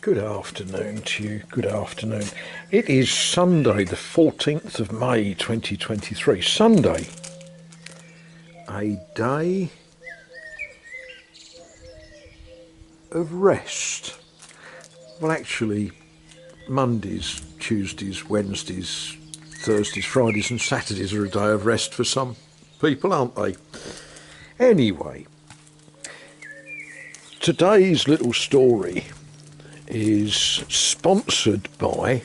Good afternoon to you, good afternoon. It is Sunday the 14th of May 2023. Sunday, a day of rest. Well, actually, Mondays, Tuesdays, Wednesdays, Thursdays, Fridays and Saturdays are a day of rest for some people, aren't they? Anyway, today's little story is sponsored by,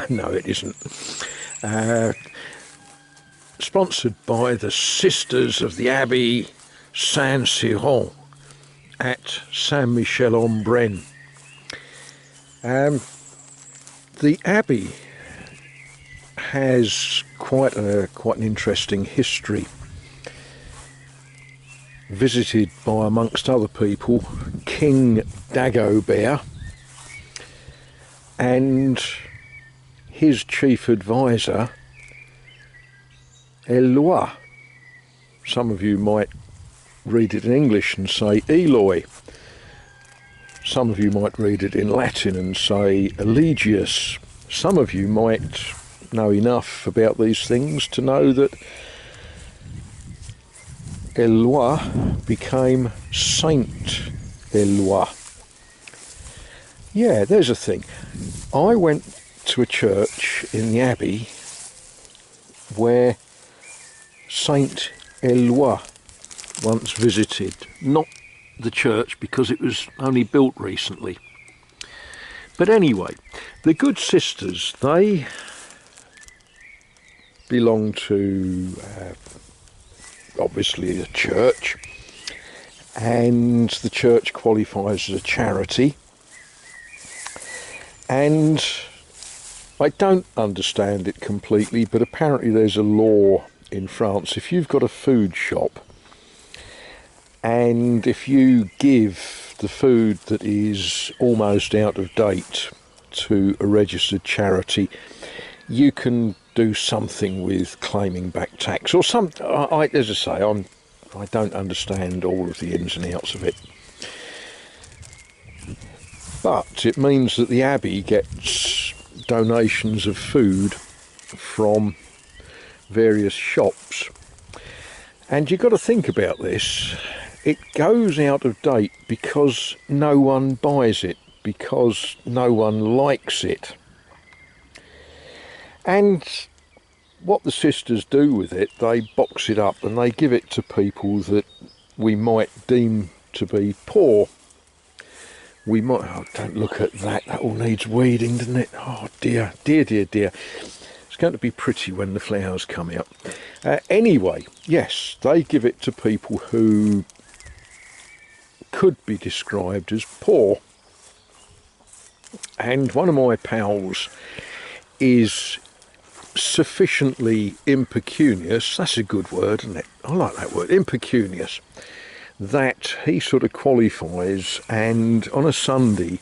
no it isn't, sponsored by the Sisters of the Abbey Saint-Cyran at Saint-Michel-en-Brenne. The Abbey has quite an interesting history, visited by, amongst other people, King Dagobert and his chief advisor, Eloi. Some of you might read it in English and say Eloi. Some of you might read it in Latin and say Eligius. Some of you might know enough about these things to know that Eloi became Saint Eloi. Yeah, there's a thing. I went to a church in the Abbey where Saint Eloi once visited. Not the church, because it was only built recently. But anyway, the good sisters, they belong to obviously a church, and the church qualifies as a charity. And I don't understand it completely, but apparently there's a law in France. If you've got a food shop and if you give the food that is almost out of date to a registered charity, you can do something with claiming back tax or some. As I say, I don't understand all of the ins and outs of it. But it means that the Abbey gets donations of food from various shops. And you've got to think about this. It goes out of date because no one buys it, because no one likes it. And what the sisters do with it, they box it up and they give it to people that we might deem to be poor. We might, oh, don't look at that, that all needs weeding, doesn't it? Oh dear, dear, dear, dear. It's going to be pretty when the flowers come out. Anyway, yes, they give it to people who could be described as poor. And one of my pals is sufficiently impecunious, that's a good word, isn't it? I like that word, impecunious, that he sort of qualifies, and on a Sunday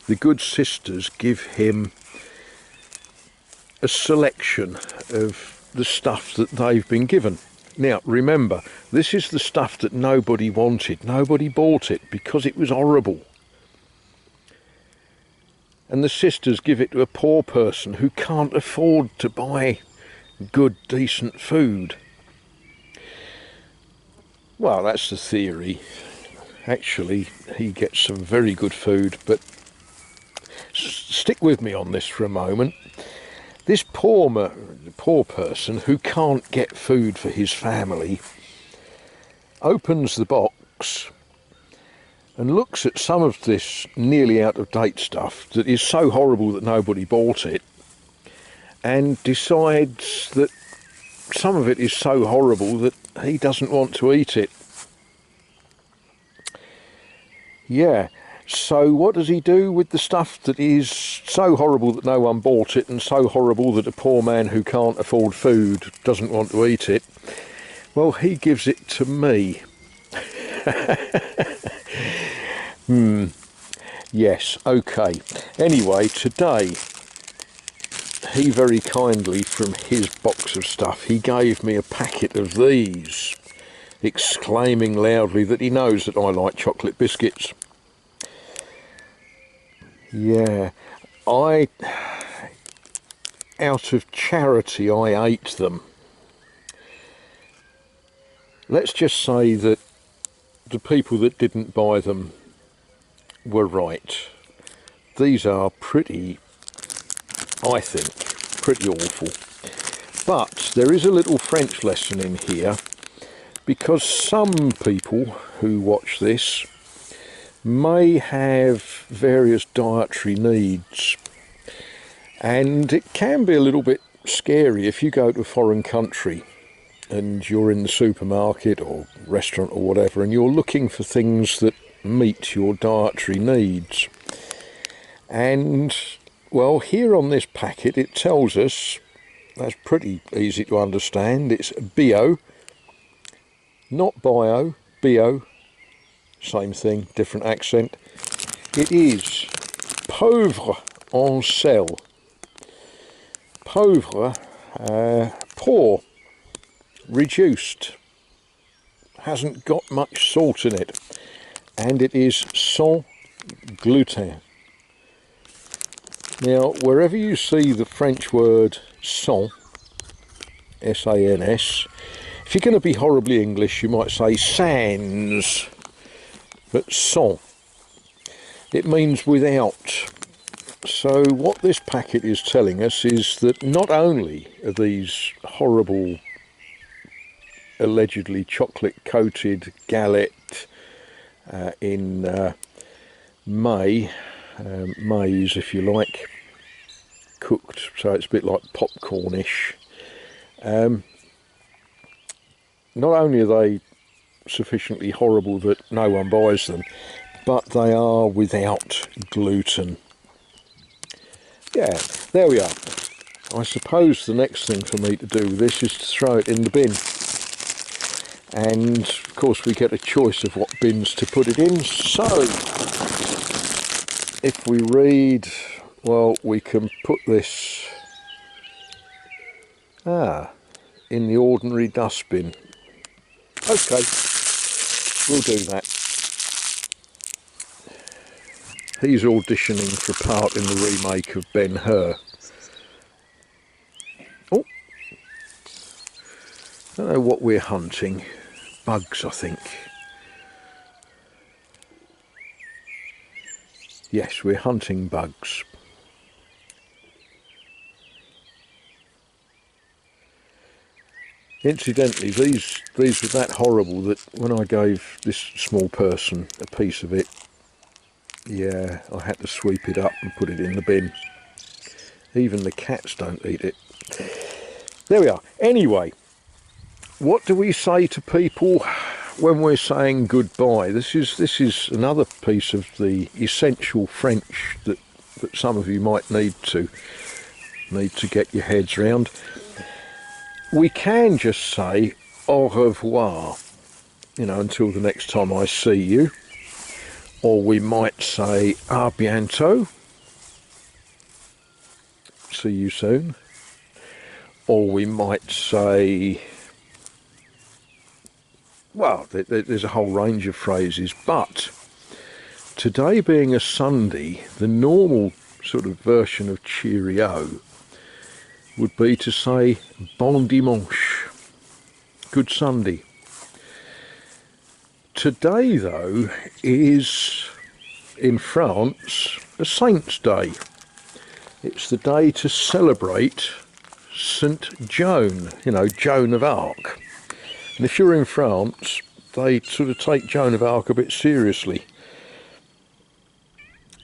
the good sisters give him a selection of the stuff that they've been given. Now remember, this is the stuff that nobody wanted, nobody bought it because it was horrible. And the sisters give it to a poor person who can't afford to buy good, decent food. Well, that's the theory. Actually, he gets some very good food, but stick with me on this for a moment. This poor person who can't get food for his family opens the box and looks at some of this nearly out-of-date stuff that is so horrible that nobody bought it, and decides that some of it is so horrible that he doesn't want to eat it. Yeah, so what does he do with the stuff that is so horrible that no one bought it and so horrible that a poor man who can't afford food doesn't want to eat it? Well, he gives it to me. Yes, okay. Anyway, today he very kindly, from his box of stuff, he gave me a packet of these, exclaiming loudly that he knows that I like chocolate biscuits. Yeah, I, out of charity, I ate them. Let's just say that the people that didn't buy them were right. These are pretty, I think, pretty awful. But there is a little French lesson in here, because some people who watch this may have various dietary needs, and it can be a little bit scary if you go to a foreign country and you're in the supermarket or restaurant or whatever, and you're looking for things that meet your dietary needs. And well, here on this packet it tells us, that's pretty easy to understand, it's bio, not bio, bio, same thing, different accent. It is pauvre en sel. Pauvre, poor, reduced, hasn't got much salt in it, and it is sans gluten. Now, wherever you see the French word sans, S-A-N-S, if you're going to be horribly English, you might say sans, but sans, it means without. So what this packet is telling us is that not only are these horrible, allegedly chocolate-coated galette in maize, if you like, cooked, so it's a bit like popcornish. Not only are they sufficiently horrible that no one buys them, but they are without gluten. Yeah, there we are. I suppose the next thing for me to do with this is to throw it in the bin. And of course we get a choice of what bins to put it in. So if we read, well, we can put this in the ordinary dustbin. Okay, we'll do that. He's auditioning for a part in the remake of Ben-Hur. Oh, I don't know what we're hunting. Bugs, I think. Yes, we're hunting bugs. Incidentally, these were that horrible that when I gave this small person a piece of it, yeah, I had to sweep it up and put it in the bin. Even the cats don't eat it. There we are. Anyway, what do we say to people when we're saying goodbye? This is another piece of the essential French that some of you might need to get your heads round. We can just say au revoir, you know, until the next time I see you. Or we might say à bientot, see you soon. Or we might say, well, there's a whole range of phrases, but today being a Sunday, the normal sort of version of cheerio would be to say bon dimanche, good Sunday. Today, though, is in France a Saint's Day. It's the day to celebrate St. Joan, you know, Joan of Arc. And if you're in France, they sort of take Joan of Arc a bit seriously.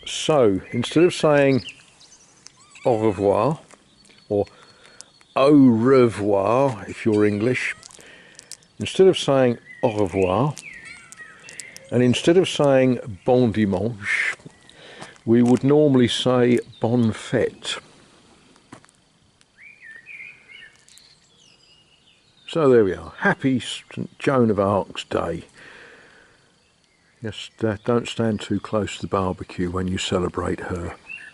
So, instead of saying au revoir, or au revoir if you're English, instead of saying au revoir, and instead of saying bon dimanche, we would normally say bonne fete. So there we are. Happy St. Joan of Arc's Day. Just don't stand too close to the barbecue when you celebrate her.